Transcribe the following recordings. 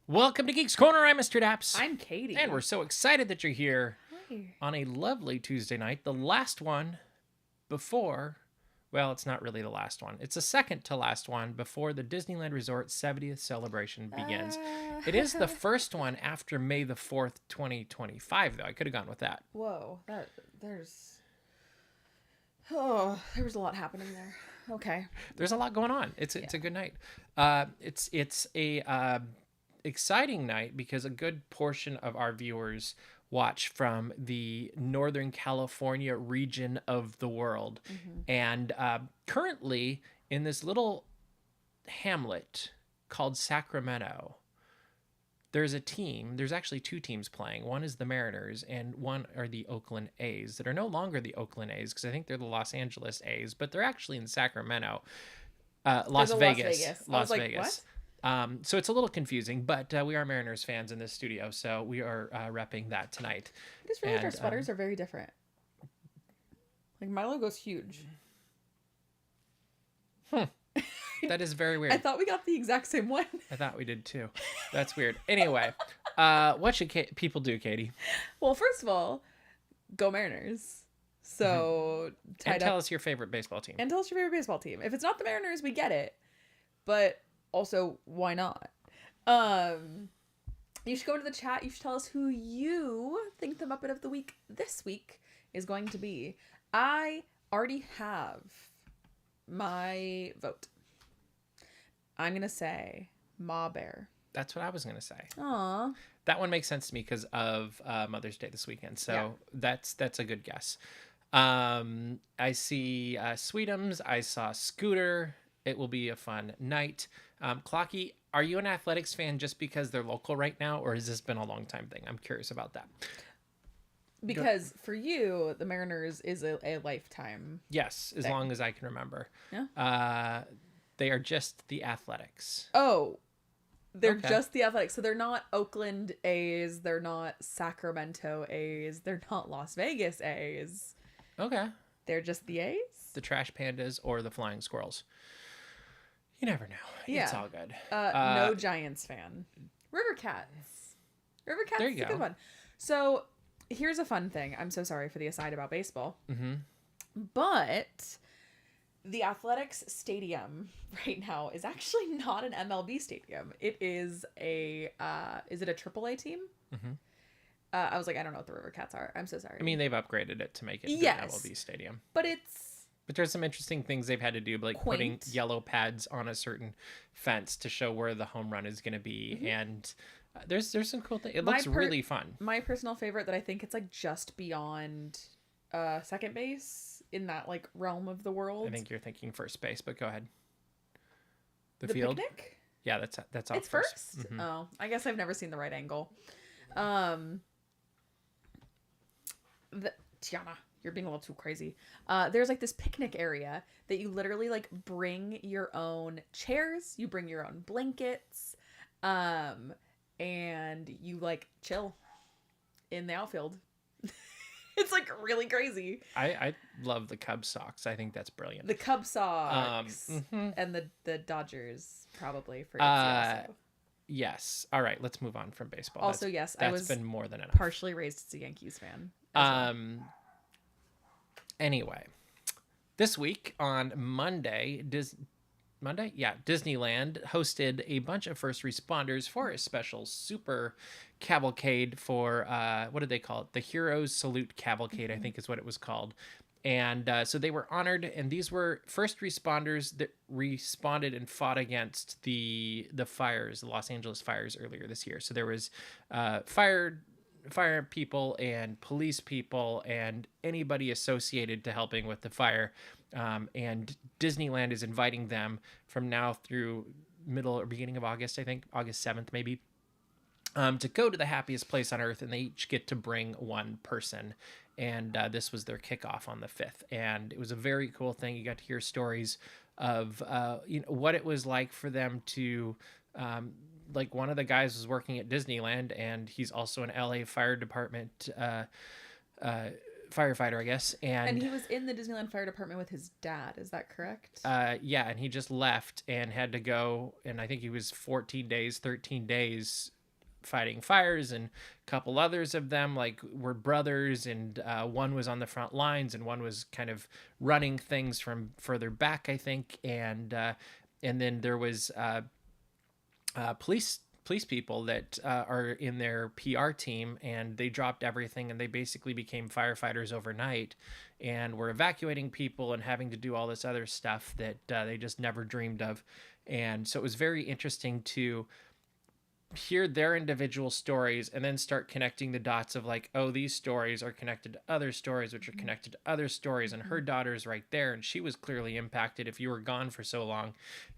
Welcome to Geeks Corner. I'm Mr. Daps. I'm Katie. And we're so excited that you're here Hi. on a lovely Tuesday night. The last one before, well, it's not really the last one. It's the second to last one before the Disneyland Resort 70th celebration begins. It is the first one after May the 4th, 2025, though. I could have gone with that. Whoa, there was a lot happening there. Okay. There's a lot going on. It's a good night. It's a exciting night because a good portion of our viewers watch from the Northern California region of the world. And currently in this little hamlet called Sacramento, there's a team. There's actually two teams playing. One is the Mariners and one are the Oakland A's that are no longer the Oakland A's because I think they're the Los Angeles A's, but they're actually in Sacramento. Las Vegas. Las Vegas. What? So it's a little confusing, but we are Mariners fans in this studio, so we are repping that tonight. I just realized our sweaters are very different. Like, my logo's huge. That is very weird. I thought we got the exact same one. I thought we did too. That's weird. Anyway, what should people do, Katie? Well, first of all, go Mariners. So, tell us your favorite baseball team. And tell us your favorite baseball team. If it's not the Mariners, we get it. But also, why not? You should go into the chat. You should tell us who you think the Muppet of the Week this week is going to be. I already have my vote. I'm going to say Ma Bear. That's what I was going to say. Aww. That one makes sense to me because of Mother's Day this weekend. So Yeah. that's a good guess. I see Sweetums. I saw Scooter. It will be a fun night. Clocky, are you an athletics fan just because they're local right now, or has this been a long time thing? I'm curious about that. Because for you, the Mariners is a lifetime. Yes, as long as I can remember. Yeah. They are just the Athletics. Oh, they're Okay. just the Athletics. So they're not Oakland A's. They're not Sacramento A's. They're not Las Vegas A's. Okay. They're just the A's? The Trash Pandas or the Flying Squirrels. You never know. Yeah. It's all good. No Giants fan. River Cats. River Cats There is you a good go. one. So here's a fun thing. I'm so sorry for the aside about baseball. Mm-hmm. But the Athletics Stadium right now is actually not an MLB stadium. It is is it a AAA team? Mm-hmm. I was like, I don't know what the River Cats are. I'm so sorry. I mean, they've upgraded it to make it Yes. an MLB stadium. But there's some interesting things they've had to do, like putting Quaint. yellow pads on a certain fence to show where the home run is going to be. Mm-hmm. And there's some cool things. It looks really fun. My personal favorite that I think it's like just beyond second base in that like realm of the world. I think you're thinking first base, but go ahead. The field? Picnic? Yeah, that's all It's first? Mhm. Oh, I guess I've never seen the right angle. Tiana, you're being a little too crazy. There's like this picnic area that you literally like bring your own chairs, you bring your own blankets, and you like chill in the outfield. It's like really crazy. I love the Cubs socks. I think that's brilliant. The Cub Sox mhm. and the Dodgers probably for also. Yes. All right, let's move on from baseball. Also, yes, I was been more than enough. partially raised as a Yankees fan. Anyway, this week on Monday, Disneyland hosted a bunch of first responders for a special super cavalcade for what did they call it? The Heroes Salute Cavalcade, I think is what it was called. And so they were honored, and these were first responders that responded and fought against the fires, the Los Angeles fires earlier this year. So there was fire people and police people and anybody associated to helping with the fire. And Disneyland is inviting them from now through middle or beginning of August, I think, August 7th maybe, to go to the happiest place on earth, and they each get to bring one person. And this was their kickoff on the 5th. And it was a very cool thing. You got to hear stories of what it was like for them to like one of the guys was working at Disneyland, and he's also an LA Fire Department firefighter, I guess. And he was in the Disneyland Fire Department with his dad. Is that correct? Yeah, and he just left and had to go, and I think he was 13 days fighting fires, and a couple others of them like were brothers, and one was on the front lines and one was kind of running things from further back, I think. And then there was police people that are in their PR team, and they dropped everything and they basically became firefighters overnight and were evacuating people and having to do all this other stuff that they just never dreamed of. And so it was very interesting to hear their individual stories and then start connecting the dots of like, oh, these stories are connected to other stories, which are connected to other stories, and her daughter's right there, and she was clearly impacted if you were gone for so long.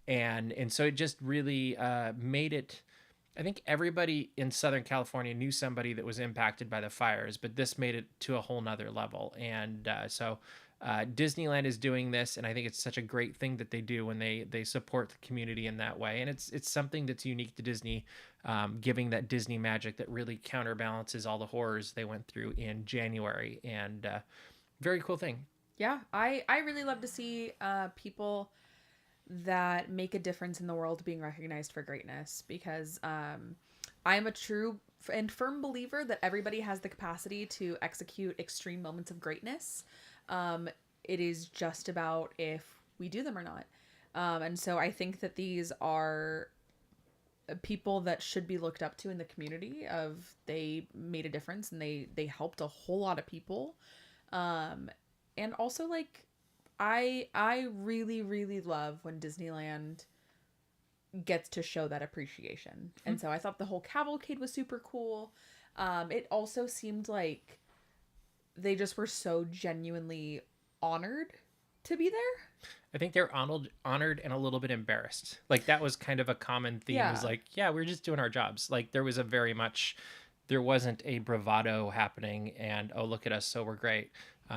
And so it just really made it, I think everybody in Southern California knew somebody that was impacted by the fires, but this made it to a whole nother level. And so Disneyland is doing this, and I think it's such a great thing that they do when they support the community in that way. And it's something that's unique to Disney, giving that Disney magic that really counterbalances all the horrors they went through in January. And very cool thing. Yeah, I really love to see people that make a difference in the world being recognized for greatness, because I'm a true and firm believer that everybody has the capacity to execute extreme moments of greatness. It is just about if we do them or not. And so I think that these are people that should be looked up to in the community, of they made a difference and they helped a whole lot of people. And also, like, I really, really love when Disneyland gets to show that appreciation. And so I thought the whole cavalcade was super cool. It also seemed like they just were so genuinely honored to be there. I think they're honored and a little bit embarrassed. Like, that was kind of a common theme. Yeah. It was like, yeah, we're just doing our jobs. Like, there wasn't a bravado happening and, oh, look at us, so we're great.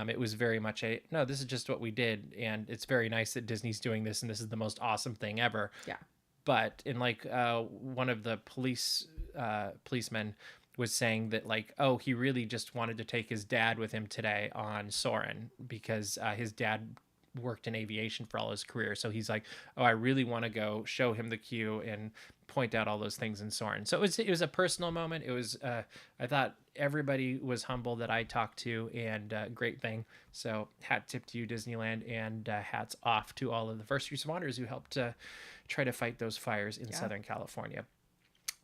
It was very much no, this is just what we did, and it's very nice that Disney's doing this, and this is the most awesome thing ever. Yeah. But in like one of the policemen was saying that, like, oh, he really just wanted to take his dad with him today on Soarin', because his dad worked in aviation for all his career. So he's like, oh, I really want to go show him the queue and point out all those things in Soarin'. So it was a personal moment. It was, I thought everybody was humble that I talked to, and great thing. So hat tip to you, Disneyland, and hats off to all of the first responders who helped try to fight those fires in Southern California.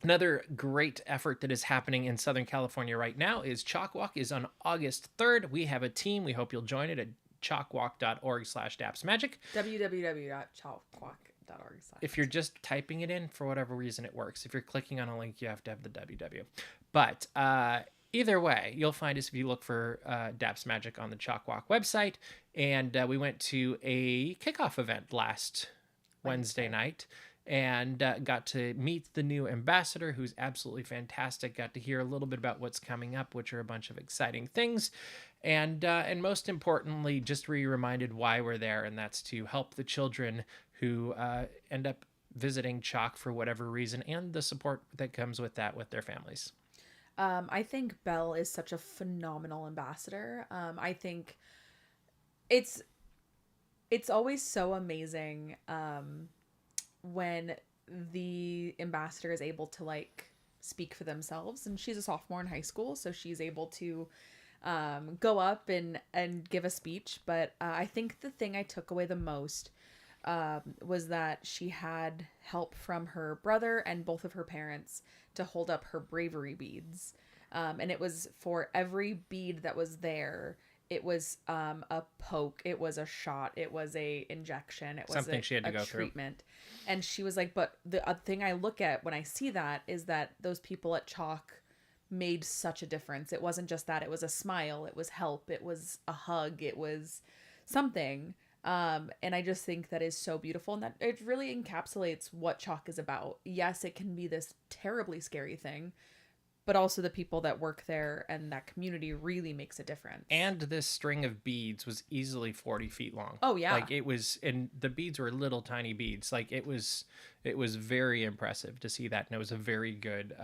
Another great effort that is happening in Southern California right now is CHOC Walk is on August 3rd. We have a team. We hope you'll join it at chocwalk.org/dapsmagic. www.chocwalk.org. If you're just typing it in, for whatever reason, it works. If you're clicking on a link, you have to have the www. But either way, you'll find us if you look for Daps Magic on the CHOC Walk website. And we went to a kickoff event last Wednesday night, and got to meet the new ambassador, who's absolutely fantastic. Got to hear a little bit about what's coming up, which are a bunch of exciting things. And most importantly, just reminded why we're there, and that's to help the children who end up visiting CHOC for whatever reason, and the support that comes with that with their families. I think Belle is such a phenomenal ambassador. I think it's always so amazing when the ambassador is able to, like, speak for themselves. And she's a sophomore in high school, so she's able to go up and give a speech. But I think the thing I took away the most was that she had help from her brother and both of her parents to hold up her bravery beads. And it was for every bead that was there. It was a poke, it was a shot, it was a injection, it was something she had to go treatment. Through. And she was like, but the thing I look at when I see that is that those people at CHOC made such a difference. It wasn't just that, it was a smile, it was help, it was a hug, it was something. And I just think that is so beautiful, and that it really encapsulates what CHOC is about. Yes, it can be this terribly scary thing, but also the people that work there and that community really makes a difference. And this string of beads was easily 40 feet long. Oh, yeah. Like, it was, and the beads were little tiny beads. Like, it was very impressive to see that. And it was a very good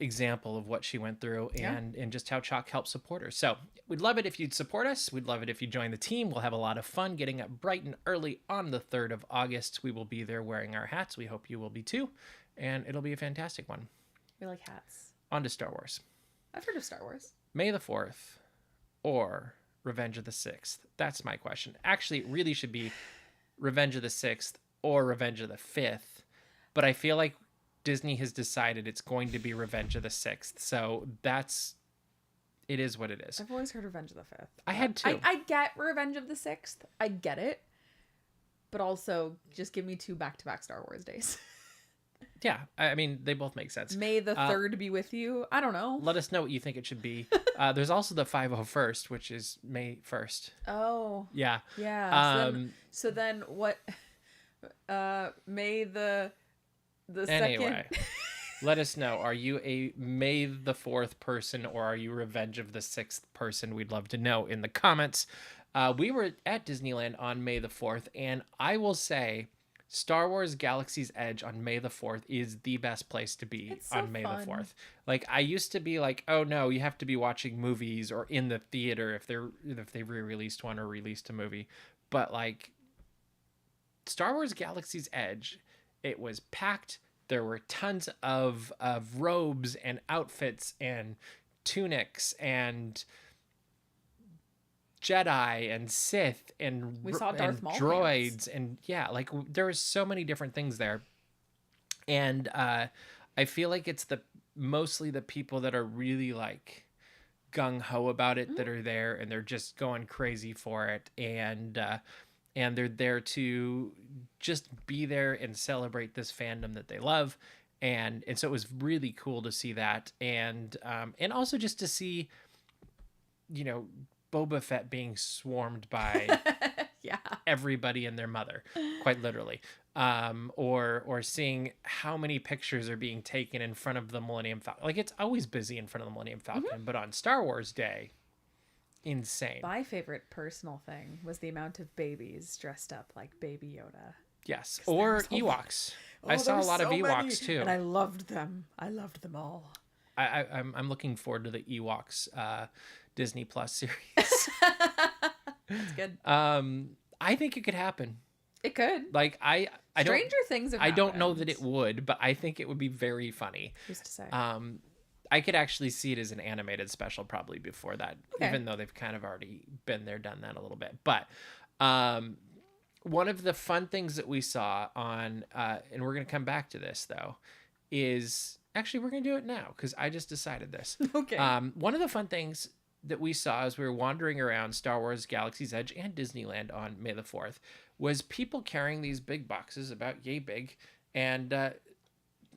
example of what she went through, and just how CHOC helped support her. So we'd love it if you'd support us. We'd love it if you join the team. We'll have a lot of fun getting up bright and early on the 3rd of August. We will be there wearing our hats. We hope you will be too. And it'll be a fantastic one. We like hats. On to Star Wars. I've heard of Star Wars. May the 4th or Revenge of the 6th? That's my question. Actually, it really should be Revenge of the 6th or Revenge of the 5th. But I feel like Disney has decided it's going to be Revenge of the 6th. So it is what it is. I've always heard Revenge of the 5th. I had two. I get Revenge of the 6th. I get it. But also, just give me 2 back-to-back Star Wars days. Yeah, I mean, they both make sense. May the 3rd be with you. I don't know. Let us know what you think it should be. There's also the 501st, which is May 1st. Oh. Yeah. Yeah. So then what? May the 2nd. Anyway, let us know. Are you a May the 4th person or are you Revenge of the 6th person? We'd love to know in the comments. We were at Disneyland on May the 4th, and I will say Star Wars Galaxy's Edge on May the 4th is the best place to be on May the 4th. Like, I used to be like, oh no, you have to be watching movies or in the theater if they re-released one or released a movie. But like Star Wars Galaxy's Edge, it was packed. There were tons of robes and outfits and tunics and Jedi and Sith and we saw Darth Maul droids pants. And yeah, like there was so many different things there. And I feel like it's mostly the people that are really like gung-ho about it that are there, and they're just going crazy for it, and they're there to just be there and celebrate this fandom that they love. And so it was really cool to see that, and also just to see, you know, Boba Fett being swarmed by yeah, everybody and their mother, quite literally. Or seeing how many pictures are being taken in front of the Millennium Falcon. Like, it's always busy in front of the Millennium Falcon, but on Star Wars Day, insane. My favorite personal thing was the amount of babies dressed up like Baby Yoda. Yes, or Ewoks. I saw a lot of Ewoks too, and I loved them. I loved them all. I'm looking forward to the Ewoks Disney Plus series. That's good. I think it could happen. It could. Like I Stranger things have I don't know happened. that it would, but I think it would be very funny. Who's to say? I could actually see it as an animated special probably before that, Okay. even though they've kind of already been there, done that a little bit. But one of the fun things that we saw on, and we're going to come back to this though, is actually we're going to do it now because I just decided this. Okay. One of the fun things that we saw as we were wandering around Star Wars Galaxy's Edge and Disneyland on May the 4th was people carrying these big boxes about yay big and a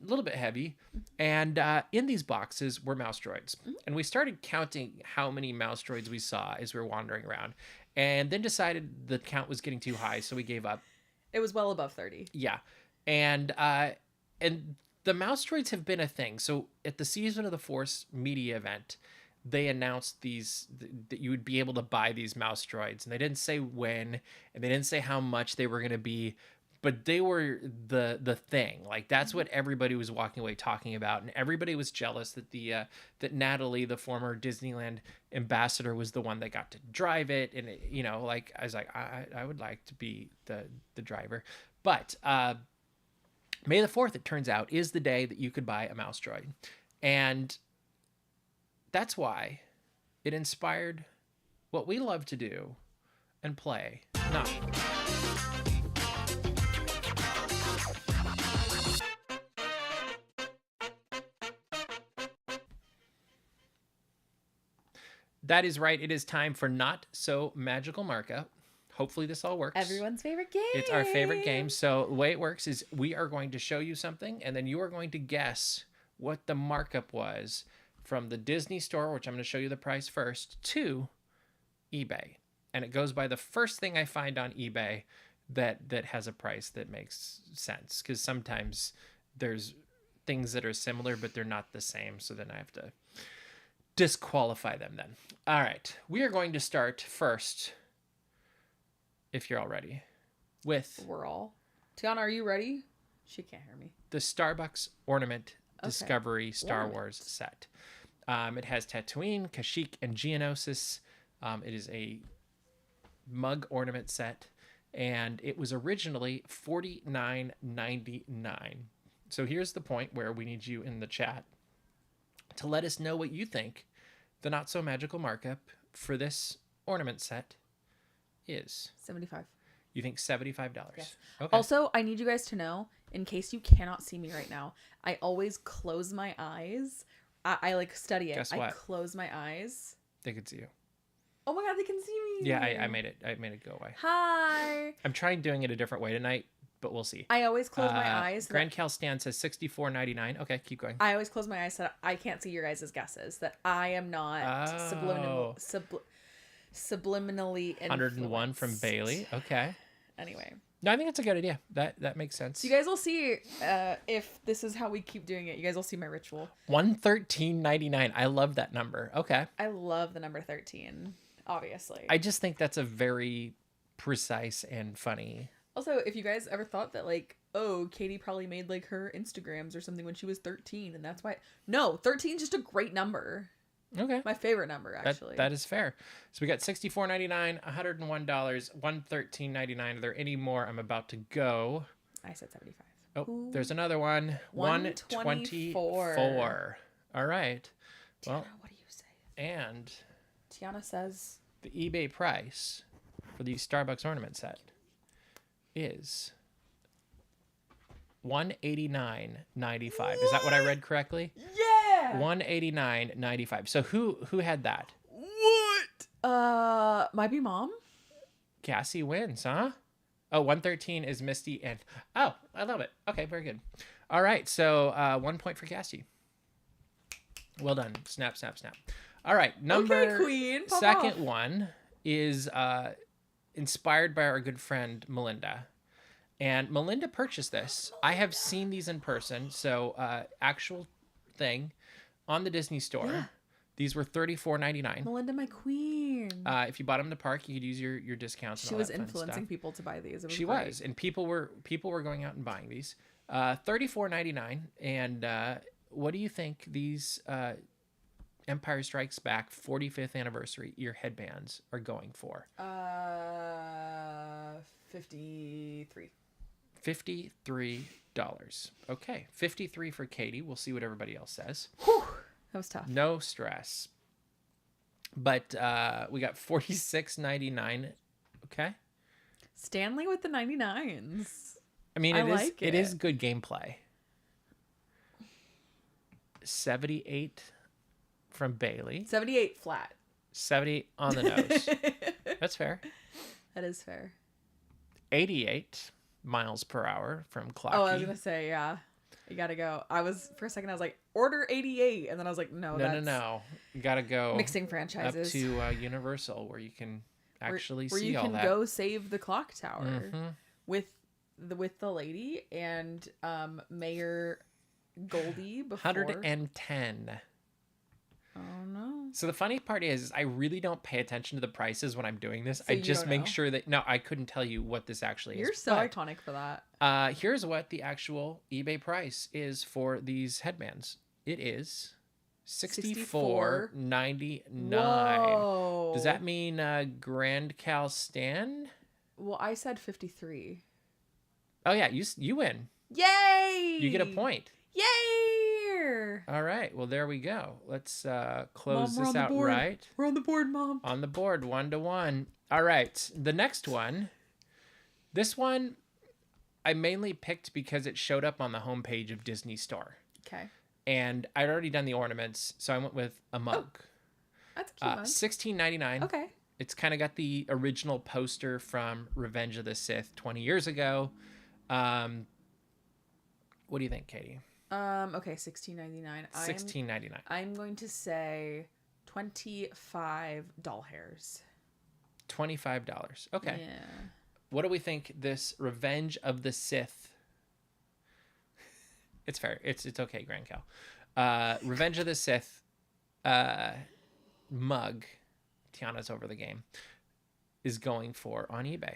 little bit heavy. And in these boxes were mouse droids. And we started counting how many mouse droids we saw as we were wandering around, and then decided the count was getting too high, so we gave up. It was well above 30. Yeah. And the mouse droids have been a thing. So at the Season of the Force media event, they announced that you would be able to buy these mouse droids, and they didn't say when, and they didn't say how much they were going to be, but they were the thing. Like, that's what everybody was walking away talking about, and everybody was jealous that that Natalie, the former Disneyland ambassador, was the one that got to drive it. And it, you know, like, I was like, I would like to be the driver. But May the 4th, it turns out, is the day that you could buy a mouse droid, and that's why it inspired what we love to do and play. Not. That is right. It is time for Not So Magical Markup. Hopefully this all works. Everyone's favorite game. It's our favorite game. So the way it works is we are going to show you something, and then you are going to guess what the markup was from the Disney store, which I'm going to show you the price first, to eBay. And it goes by the first thing I find on eBay that has a price that makes sense. Because sometimes there's things that are similar, but they're not the same. So then I have to disqualify them then. All right. We are going to start first, if you're all ready, with... We're all. Tiana, are you ready? She can't hear me. The Starbucks Ornament Okay. Discovery Star Ornament. Wars set. It has Tatooine, Kashyyyk, and Geonosis. It is a mug ornament set, and it was originally $49.99. So here's the point where we need you in the chat to let us know what you think the Not So Magical Markup for this ornament set is. 75. You think $75? Yes. Okay. Also, I need you guys to know, in case you cannot see me right now, I always close my eyes. I like study it. Guess what? I close my eyes. They could see you. Oh my god, they can see me. Yeah, I made it go away. Hi. I'm trying doing it a different way tonight, but we'll see. I always close my eyes. Grand Cal Stan says $64.99. Okay, keep going. I always close my eyes so that I can't see your guys' guesses. That I am not subliminally influenced. 101 from Bailey. Okay. Anyway. No, I think it's a good idea. That makes sense. So you guys will see if this is how we keep doing it. You guys will see my ritual. $113.99. I love that number. Okay. I love the number 13, obviously. I just think that's a very precise and funny. Also, if you guys ever thought that, like, oh, Katie probably made, like, her Instagrams or something when she was 13, and that's why... No, 13 is just a great number. Okay. My favorite number, actually. That is fair. So we got $64.99, $101, $113.99. Are there any more? I'm about to go. I said 75. Oh, Ooh. There's another one. 124. All right. Tiana, well, what do you say? And Tiana says the eBay price for the Starbucks ornament set is $189.95. Is that what I read correctly? Yeah. $189.95. So who had that? What? Might be Mom. Cassie wins, huh? Oh, 113 is Misty and oh, I love it. Okay, very good. All right, so 1 point for Cassie. Well done. Snap, snap, snap. All right, number Queen. Pop second off. one is inspired by our good friend Melinda. And Melinda purchased this. I have seen these in person, so actual thing on the Disney store. Yeah. These were $34.99. Melinda, my queen. If you bought them in the park, you could use your discounts. And She all was that fun influencing stuff. people to buy these. It was She great. was, and people were going out and buying these. $34.99. And what do you think these Empire Strikes Back 45th anniversary ear headbands are going for? 53. $53. Okay, 53 for Katie. We'll see what everybody else says. Whew, that was tough. No stress. But we got $46.99. Okay. Stanley with the 99s. I mean, it is good gameplay. 78 from Bailey. 78 flat. 70 on the nose. That's fair. That is fair. 88 miles per hour from Clocky. Oh, I was gonna say, yeah. You gotta go. For a second, I was like, order 88. And then I was like, no. No. You gotta go mixing franchises. up to Universal where you can actually where see you all can that. go save the clock tower Mhm. with the lady and Mayor Goldie before. 110. Oh, no. So the funny part is I really don't pay attention to the prices when I'm doing this. So I you just don't make know? sure that... No, I couldn't tell you what this actually You're is. so but, iconic for that. here's what the actual eBay price is for these headbands. It is $64.99. Whoa. Does that mean Grand Cal Stan? Well, I said 53. Oh, yeah, you win. Yay! You get a point. Yay! All right, well, there we go. Let's close Mom, we're this on the out board. right. We're on the board, Mom. On the board, 1-1. All right, the next one. This one I mainly picked because it showed up on the homepage of Disney Store. Okay. And I'd already done the ornaments, so I went with a mug. Oh, that's a cute mug. $16.99. Okay. It's kind of got the original poster from Revenge of the Sith 20 years ago. What do you think, Katie? Okay, $16.99. $16.99. I'm going to say 25 doll hairs. $25. Okay. Yeah. What do we think this Revenge of the Sith? It's fair. It's okay, Grand Cal. Revenge of the Sith mug, Tiana's over the game, is going for on eBay.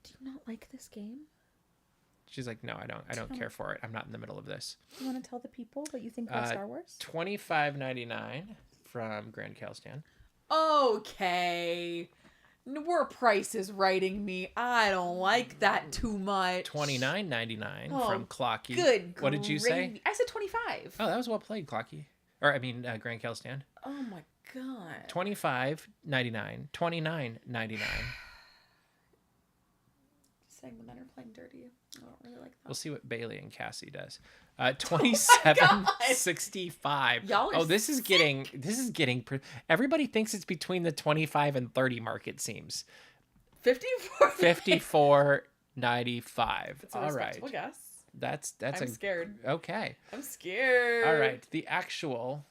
Do you not like this game? She's like, no, I don't care for it. I'm not in the middle of this. Do you want to tell the people what you think about Star Wars? $25.99 from Grand Cal Stan. Okay. We're Price is writing me. I don't like that too much. $29.99 Oh, from Clocky. Good. What did you say? I said 25. Oh, that was well played, Clocky. Or I mean, Grand Cal stand. Oh my god. $25.99. $29.99. Saying the men are playing dirty. I don't really like that. We'll see what Bailey and Cassie does. Oh $27.65. Y'all are this is getting everybody thinks it's between the 25 and 30 mark, it seems. 54. $54.95. All right. Guess. That's I'm scared. Okay. I'm scared. All right. The actual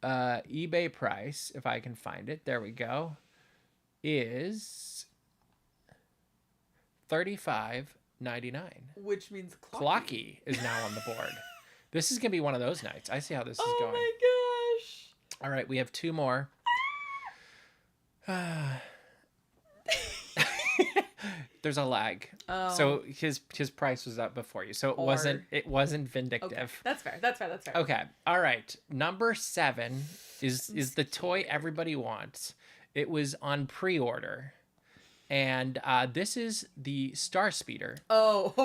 eBay price, if I can find it, there we go, is $35.99. Which means Clocky is now on the board. This is gonna be one of those nights. I see how this is going. Oh my gosh! All right, we have two more. There's a lag. Oh. So his price was up before you, so it wasn't vindictive. Okay. That's fair. Okay. All right. Number 7 is the toy everybody wants. It was on pre-order. And this is the Star Speeder. For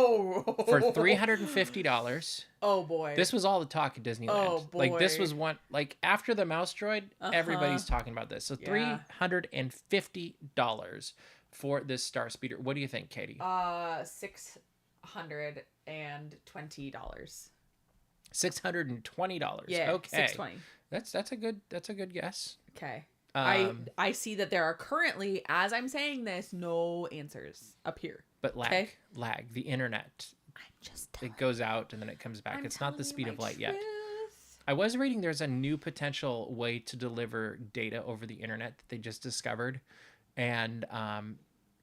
$350. Oh boy. This was all the talk at Disneyland. Oh boy. Like this was one, like after the mouse droid, everybody's talking about this. So $350 for this Star Speeder. What do you think, Katie? $620. $620. Yeah. Okay. $620. That's a good guess. Okay. I see that there are currently, as I'm saying this, no answers up here. But lag. The internet. I'm just it goes out and then it comes back. It's not the speed of light yet. Truth. I was reading there's a new potential way to deliver data over the internet that they just discovered, and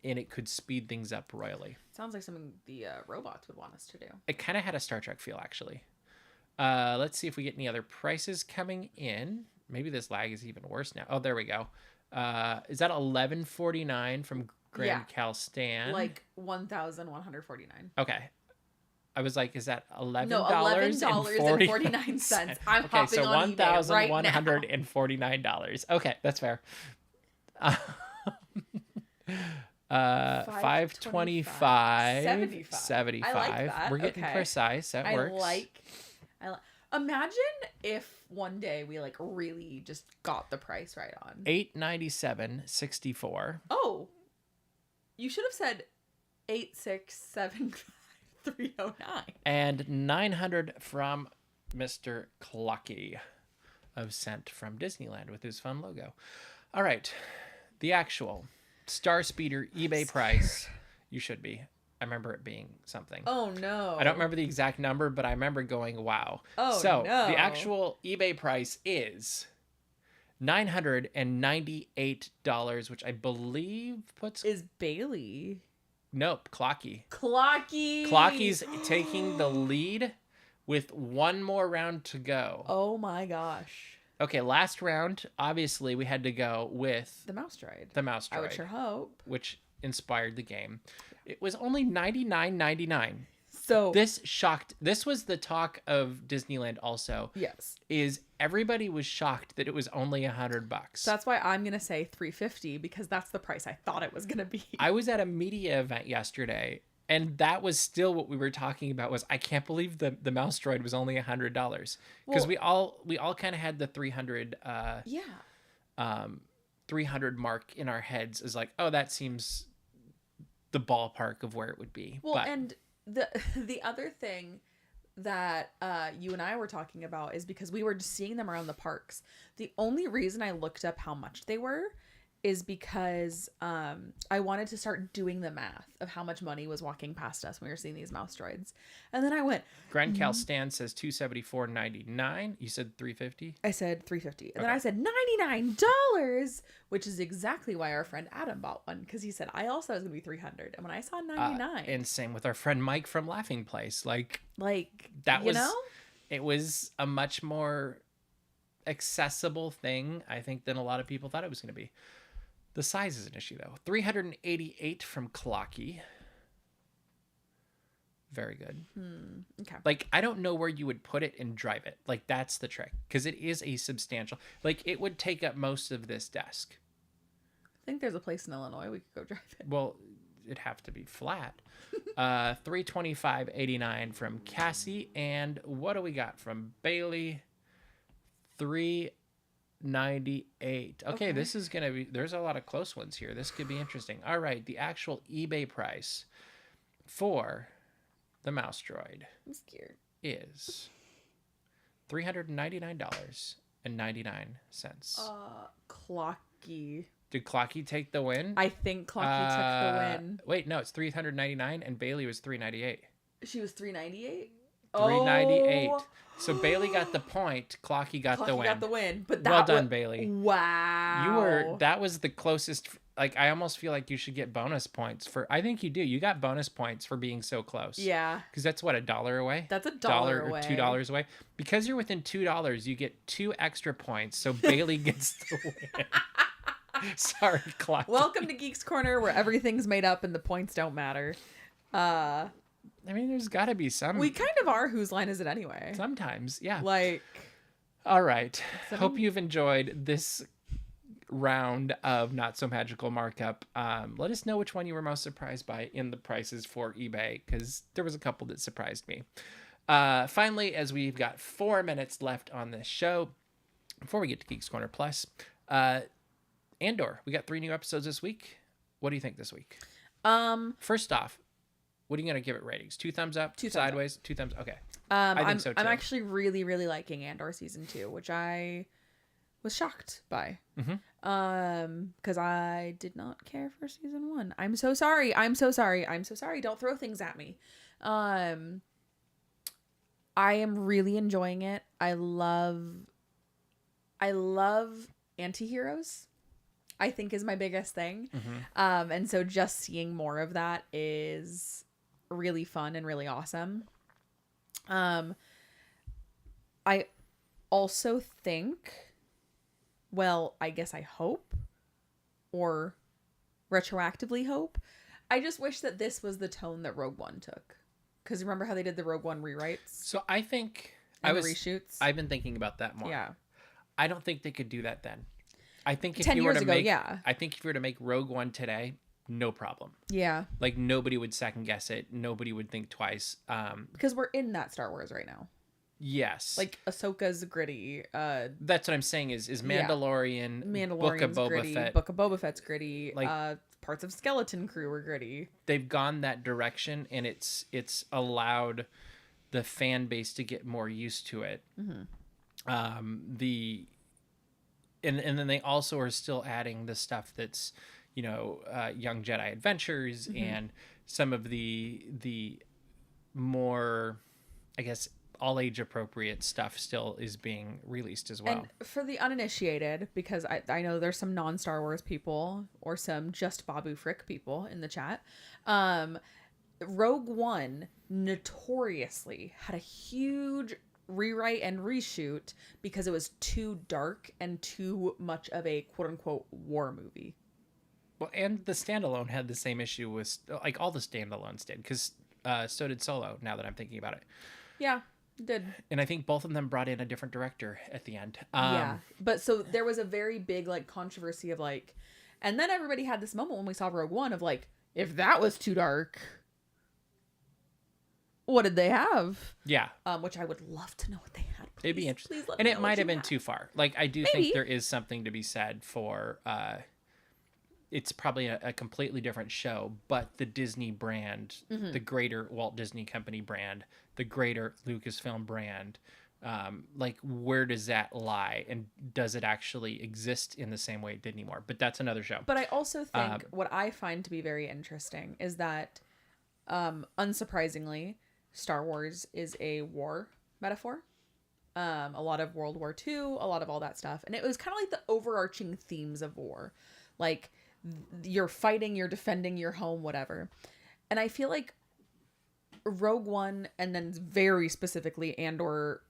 it could speed things up royally. Sounds like something the robots would want us to do. It kind of had a Star Trek feel, actually. Let's see if we get any other prices coming in. Maybe this lag is even worse now. Oh, there we go. Is that $11.49 from Grand Cal Stan? Like $1,149. Okay. I was like, is that $11? No, $11.49. I'm hopping on eBay right now. $1,149. Okay, that's fair. $525. 75. I like that. We're getting precise. That works. I like. Imagine if one day we like really just got the price right on. $897.64. Oh, you should have said 8675309. And $900 from Mr. Clocky of Sent from Disneyland with his fun logo. All right, the actual Star Speeder eBay price. You should be. I remember it being something. Oh, no. I don't remember the exact number, but I remember going, wow. Oh, so no. The actual eBay price is $998, which I believe puts... Is Bailey. Nope, Clocky. Clocky's taking the lead with one more round to go. Oh, my gosh. Okay, last round, obviously, we had to go with... The mouse droid. I would sure hope. Which inspired the game. It was only $99.99. So this was the talk of Disneyland also. Yes. Is everybody was shocked that it was only $100. That's why I'm going to say $350 because that's the price I thought it was going to be. I was at a media event yesterday and that was still what we were talking about was I can't believe the mouse droid was only $100 because we all kind of had the 300 300 mark in our heads as like, oh, that seems the ballpark of where it would be. Well, and the other thing that you and I were talking about is because we were just seeing them around the parks. The only reason I looked up how much they were is because I wanted to start doing the math of how much money was walking past us when we were seeing these mouse droids. And then I went... Grand Cal Stan says $274.99. You said $350? I said $350. And then I said $99, which is exactly why our friend Adam bought one. Because he said, I also was going to be $300. And when I saw $99... and same with our friend Mike from Laughing Place. Like that was... It was a much more accessible thing, I think, than a lot of people thought it was going to be. The size is an issue, though. $388 from Clocky. Very good. Okay. Like, I don't know where you would put it and drive it. Like, that's the trick. Because it is a substantial... Like, it would take up most of this desk. I think there's a place in Illinois we could go drive it. Well, it'd have to be flat. $325.89 from Cassie. And what do we got from Bailey? $398. Okay, this is gonna be. There's a lot of close ones here. This could be interesting. All right, the actual eBay price for the mouse droid I'm scared. is $399.99. Clocky. Did Clocky take the win? I think Clocky took the win. Wait, no, it's $399 and Bailey was $398. She was $398. $398. Oh. So Bailey got the point. Clocky got the win. Got the win. But that well done, Bailey. Wow. That was the closest. Like, I almost feel like you should get bonus points for. I think you do. You got bonus points for being so close. Yeah. Because that's what, $1 away. That's $1 away. Or $2 away. Because you're within $2, you get 2 extra points. So Bailey gets the win. Sorry, Clocky. Welcome to Geeks Corner, where everything's made up and the points don't matter. I mean, there's got to be some. We kind of are. Whose line is it anyway? Sometimes, yeah. Like. All right. Hope you've enjoyed this round of Not So Magical Markup. Let us know which one you were most surprised by in the prices for eBay, because there was a couple that surprised me. Finally, as we've got 4 minutes left on this show, before we get to Geeks Corner Plus, Andor. We got 3 new episodes this week. What do you think this week? First off, what are you gonna give it ratings? 2 thumbs up, 2 sideways, 2 thumbs. Okay. I think so too. I'm actually really, really liking Andor season 2, which I was shocked by. Because I did not care for season 1. I'm so sorry. Don't throw things at me. I am really enjoying it. I love anti-heroes, I think, is my biggest thing. And so just seeing more of that is really fun and really awesome. I also think, well, I guess I hope, or retroactively hope, I just wish that this was the tone that Rogue One took. Because remember how they did the Rogue One rewrites? So I think reshoots? I've been thinking about that more. Yeah. I don't think they could do that then. I think if 10 you were years to ago, make, yeah. I think if you were to make Rogue One today, no problem. Yeah. Like, nobody would second guess it. Nobody would think twice. Because we're in that Star Wars right now. Yes. Like, Ahsoka's gritty. That's what I'm saying is Mandalorian, Book of Boba gritty. Fett. Book of Boba Fett's gritty. Like, parts of Skeleton Crew are gritty. They've gone that direction, and it's allowed the fan base to get more used to it. And then they also are still adding the stuff that's, Young Jedi Adventures and some of the more, I guess, all age appropriate stuff still is being released as well. And for the uninitiated, because I know there's some non-Star Wars people or some just Babu Frick people in the chat, Rogue One notoriously had a huge rewrite and reshoot because it was too dark and too much of a quote-unquote war movie. Well, and the standalone had the same issue with, like, all the standalones did, because so did Solo, now that I'm thinking about it. Yeah, did. And I think both of them brought in a different director at the end. Yeah, but so there was a very big, like, controversy of, like, and then everybody had this moment when we saw Rogue One of, like, if that was too dark, what did they have? Yeah. Which I would love to know what they had. Please, it'd be interesting. Please let and me it know might what have you been had. too far. Like, I do think there is something to be said for, it's probably a completely different show, but the Disney brand, the greater Walt Disney Company brand, the greater Lucasfilm brand, like, where does that lie? And does it actually exist in the same way it did anymore? But that's another show. But I also think what I find to be very interesting is that, unsurprisingly, Star Wars is a war metaphor. A lot of World War II, a lot of all that stuff. And it was kind of like the overarching themes of war. Like, you're fighting, you're defending your home, whatever. And I feel like Rogue One, and then very specifically Andor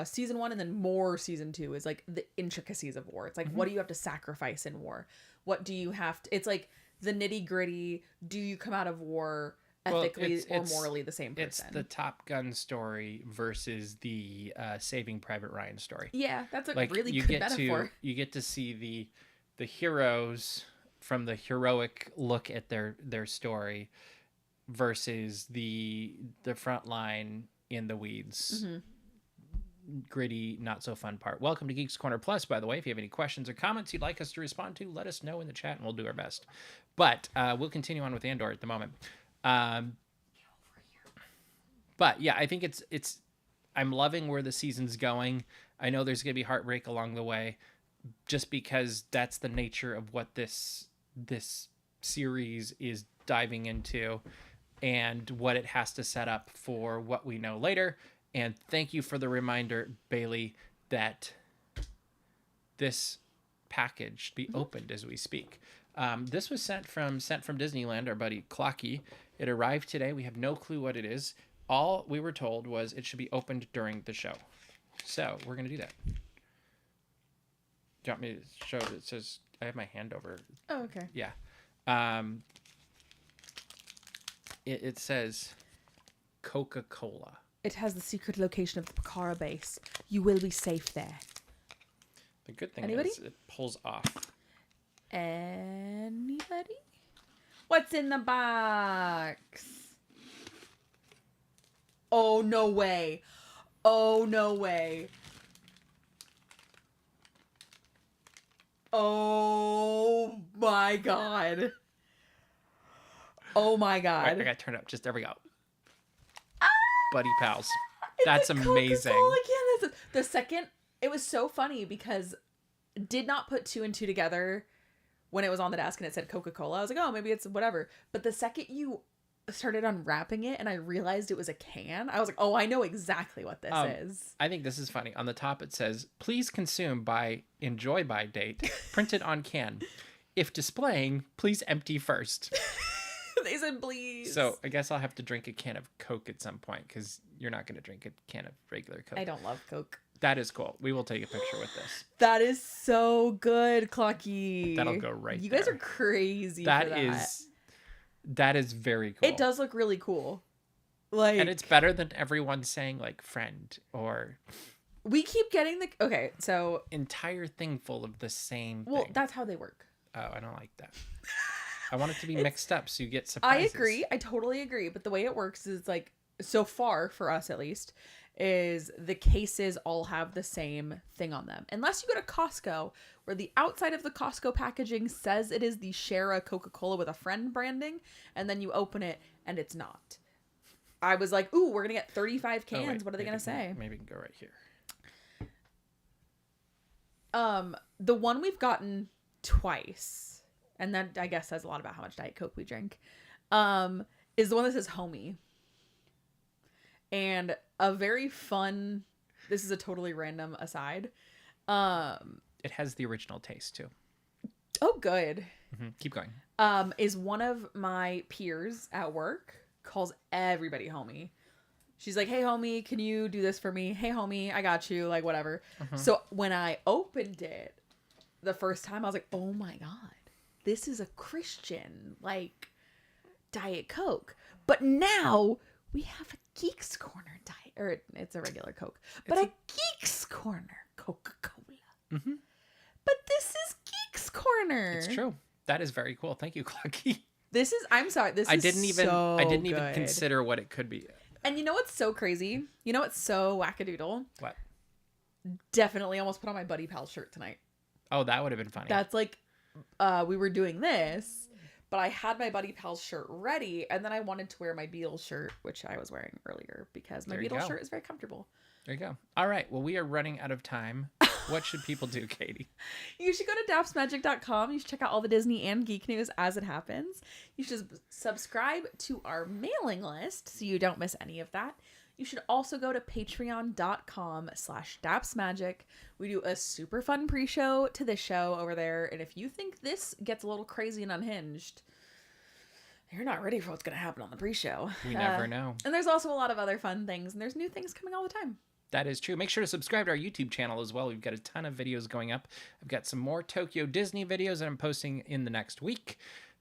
season 1 and then more season 2 is like the intricacies of war. It's like, what do you have to sacrifice in war? What do you have to, it's like the nitty gritty. Do you come out of war ethically or morally the same person? It's the Top Gun story versus the Saving Private Ryan story. Yeah, that's a really good metaphor. You get to see the heroes from the heroic look at their story versus the front line in the weeds gritty, not so fun part. Welcome to Geeks Corner Plus, by the way. If you have any questions or comments you'd like us to respond to, let us know in the chat and we'll do our best. But we'll continue on with Andor at the moment. But yeah, I think it's I'm loving where the season's going. I know there's going to be heartbreak along the way, just because that's the nature of what this series is diving into and what it has to set up for what we know later. And thank you for the reminder, Bailey, that this package should be opened as we speak. This was sent from Disneyland, our buddy Clocky. It arrived today. We have no clue what it is. All we were told was it should be opened during the show. So we're going to do that. Do you want me to show it? It says, I have my hand over. Oh, okay. Yeah. It says Coca-Cola. It has the secret location of the Pucara base. You will be safe there. The good thing Anybody? is it pulls off. Anybody? What's in the box? Oh, no way. Oh, no way. Oh, my God. Oh, my God. Right, I got to turn it up. Just there we go. Buddy Pals. It's That's a amazing. Coca-Cola can. The second, it was so funny because did not put two and two together when it was on the desk and it said Coca-Cola. I was like, oh, maybe it's whatever. But the second you started unwrapping it and I realized it was a can, I was like, oh, I know exactly what this is. I think this is funny. On the top it says, please consume by enjoy by date, printed on can. If displaying, please empty first. They said please. So I guess I'll have to drink a can of Coke at some point because you're not going to drink a can of regular Coke. I don't love Coke. That is cool. We will take a picture with this. That is so good, Clocky. That'll go right You there. guys are crazy That for that. That is very cool. It does look really cool. Like, and it's better than everyone saying like friend or we keep getting the okay, so entire thing full of the same well, thing. that's how they work. Oh, I don't like that. I want it to be mixed up so you get surprises. I agree. I totally agree. But the way it works is like, so far for us at least, is the cases all have the same thing on them. Unless you go to Costco, where the outside of the Costco packaging says it is the Share a Coca-Cola with a Friend branding, and then you open it and it's not. I was like, ooh, we're going to get 35 cans. Wait, what are they going to say? Maybe we can go right here. The one we've gotten twice, and that I guess says a lot about how much Diet Coke we drink, is the one that says homie. And a very fun, this is a totally random aside. It has the original taste too. Oh, good. Mm-hmm. Keep going. Is one of my peers at work calls everybody homie. She's like, hey homie, can you do this for me? Hey homie, I got you, like whatever. Uh-huh. So when I opened it the first time, I was like, oh my God, this is a Christian, like, Diet Coke. But now we have a Geeks Corner diet, or it's a regular Coke, but a Geeks Corner Coca-Cola. Mm-hmm. But this is Geeks Corner. It's true. That is very cool. Thank you, Clocky. This is, I'm sorry, this I is didn't even good. consider what it could be. And you know what's so crazy? You know what's so wackadoodle? What? Definitely almost put on my Buddy Pal shirt tonight. Oh, that would have been funny. That's like, we were doing this, but I had my Buddy Pal shirt ready, and then I wanted to wear my Beatles shirt, which I was wearing earlier, because my Beatles shirt is very comfortable. There you go. All right. Well, we are running out of time. What should people do, Katie? You should go to dapsmagic.com. You should check out all the Disney and geek news as it happens. You should subscribe to our mailing list so you don't miss any of that. You should also go to patreon.com/dapsmagic. We do a super fun pre-show to this show over there. And if you think this gets a little crazy and unhinged, you're not ready for what's going to happen on the pre-show. We never know. And there's also a lot of other fun things. And there's new things coming all the time. That is true. Make sure to subscribe to our YouTube channel as well. We've got a ton of videos going up. I've got some more Tokyo Disney videos that I'm posting in the next week.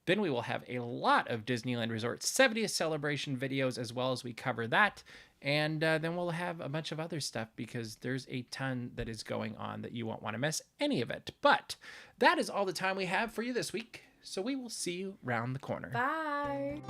Then we will have a lot of Disneyland Resort's 70th celebration videos as well as we cover that. And then we'll have a bunch of other stuff because there's a ton that is going on that you won't want to miss any of it. But that is all the time we have for you this week. So we will see you round the corner. Bye.